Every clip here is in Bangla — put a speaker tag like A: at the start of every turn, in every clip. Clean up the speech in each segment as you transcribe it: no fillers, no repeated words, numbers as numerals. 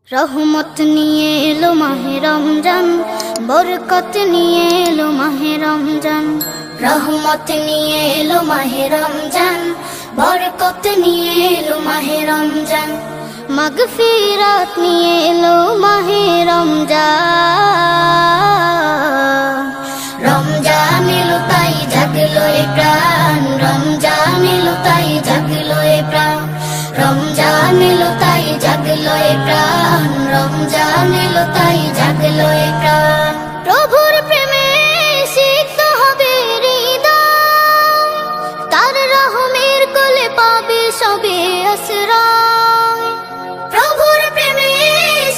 A: রহমত নিয়ে এলো মাহে রমজান, বরকত নিয়ে এলো মাহে রমজান। রহমত নিয়ে এলো মাহে রমজান, বরকত নিয়ে এলো মাহে রমজান। মাগফিরাত নিয়ে এলো মাহে রমজান। রমজান এলো তাই জাগলো এ প্রাণ, রমজান এলো তাই জাগলো এ প্রাণ। রমজান এলো তাই জাগলো এ প্রাণ, রমজান এলো তাই জাগলো এ প্রাণ। প্রভুর প্রেমে সিক্ত হবে হৃদয়, তার রহমের কোলে পাবে সবে আশ্রয়। প্রভুর প্রেমে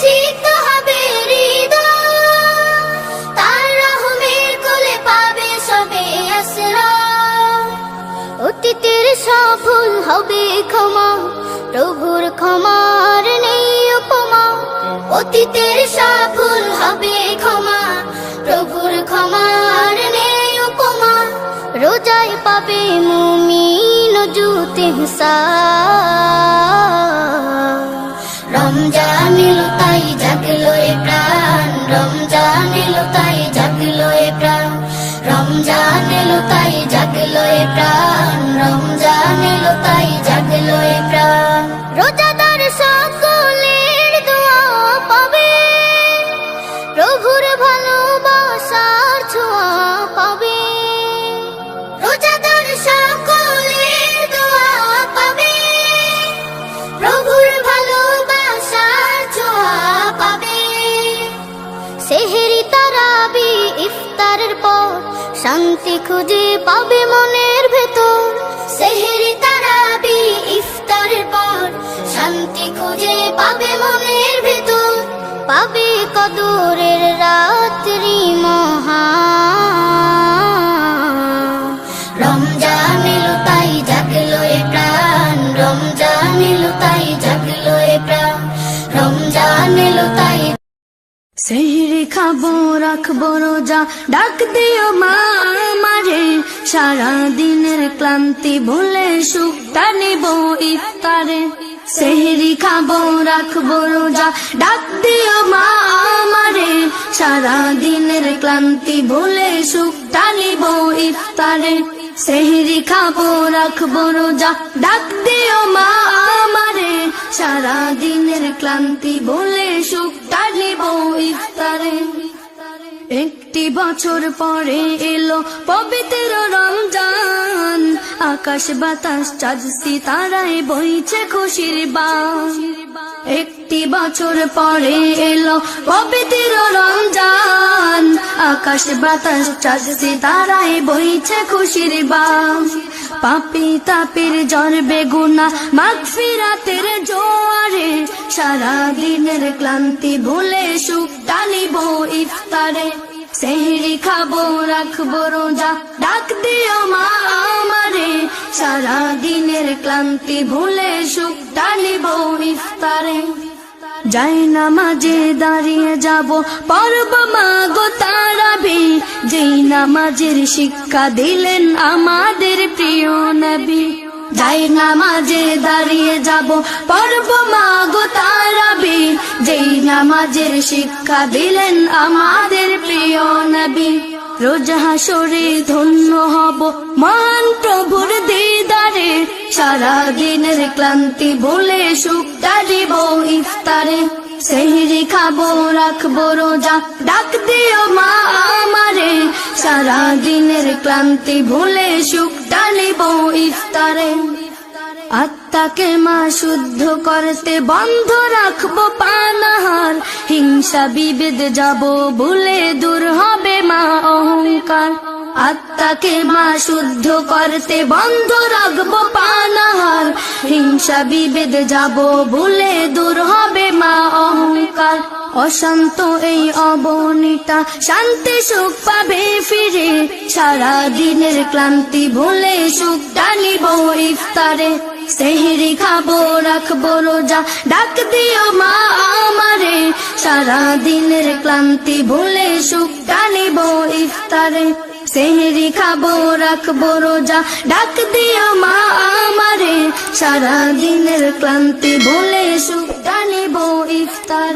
A: সিক্ত হবে হৃদয়, তার রহমের কোলে পাবে সবে আশ্রয়। অতীতের সব ভুল হবে ক্ষমা, প্রভুর ক্ষমার নেই উপমা। অতীতের সব ভুল হবে ক্ষমা, প্রভুর ক্ষমার নেই উপমা। রোজায় পাবে মুমিন জুতে হিসাব। রমজান এলো তাই জাগলো এ প্রাণ, রমজান এলো তাই জাগলো এ প্রাণ। রমজান এলো তাই জাগলো এ প্রাণ, রমজান এলো তাই জাগলো এ প্রাণ। রোজাদার সকলের দোয়া পাবে, প্রভুর ভালোবাসার ছোঁয়া পাবে। রোজাদার সকলের দোয়া পাবে, প্রভুর ভালোবাসার ছোঁয়া পাবে। সেহরি তারাবি ইফতারের পর শান্তি খুঁজে পাবে মনের ভেতর। সেহরি তারাবি ইফতারের পর শান্তি খুঁজে পাবে মনের ভেতর। পাবে কদরের রাত্রি মহান। রমজান এলো তাই জাগলো এ প্রাণ, রমজান এলো তাই জাগলো এ প্রাণ। রমজান এলো তাই।
B: সেহরি খাবো রাখবো রোজা, ডাক দিও মা আমারে। সারা দিনের ক্লান্তি ভুলে সুখটা নিব ইফতারে। সেহরি খাবো রাখবো রোজা, ডাক দিও মা আমারে। সারা দিনের ক্লান্তি ভুলে সুখটা নিব ইফতারে। সেহরি খাবো রাখবো রোজা, ডাক দিও মা আমারে। সারা দিনের ক্লান্তি ভুলে সুখটা নিব ইফতারে। একটি বছর পরে এলো পবিত্র রমজান, আকাশ বাতাস চাঁদ সিতারায় বইছে খুশির বান। একটি বছর পরে এলো পবিত্র রমজান, আকাশ বাতাস চাঁদ সিতারায় বইছে খুশির বান। পাপী তাপের জ্বর বেগুনা মাগফিরাতের জোয়ারে। সারা দিনের ক্লান্তি ভুলে সুখটা নিব ইফতারে। সেহরি খাবো রাখবো রোজা, ডাক দিও মা আমারে। সারা দিনের ক্লান্তি ভুলে সুখটা নিব ইফতারে। যাই নামাজে দাঁড়িয়ে যাব পড়ব মা গো তারাবি, যেই নামাজের শিক্ষা দিলেন আমাদের প্রিয় নবী। যাই নামাজে দাঁড়িয়ে যাব পড়ব মা গো তারাবি, যেই নামাজের শিক্ষা দিলেন আমাদের প্রিয় নবী। রোজ হাসরে ধন্য হব মহান প্রভুর দিদারে। সারা দিনের ক্লান্তি ভুলে সুখটা দিব ইফতারে। সেহরি খাবো রাখবো রোজা, ডাক দিও মা আমারে। সারা দিনের ক্লান্তি ভুলে সুখটা নিব ইফতারে। আত্মাকে মা শুদ্ধ করতে বন্ধ রাখবো পানাহার। হিংসা বিভেদ যাব ভুলে দূর হবে মা অহংকার। আত্মাকে মা শুদ্ধ করতে বন্ধ রাখবো পানাহার। হিংসা বিভেদ যাব ভুলে দূর হবে মা অহংকার। অশান্ত এই অবনীতা শান্তি সুখ পাবে ফিরে। সারা দিনের ক্লান্তি ভুলে সুখটা নিব ইফতারে। সেহরি খাবো রাখবো রোজা, ডাক দিও মা আমারে। সারা দিনের ক্লান্তি ভুলে সুখটা নিব ইফতারে। সেহরি খাবো রাখবো রোজা ডাক দিও মা আমারে সারা দিনের ক্লান্তি ভুলে সুখটা নিবো ইফতারে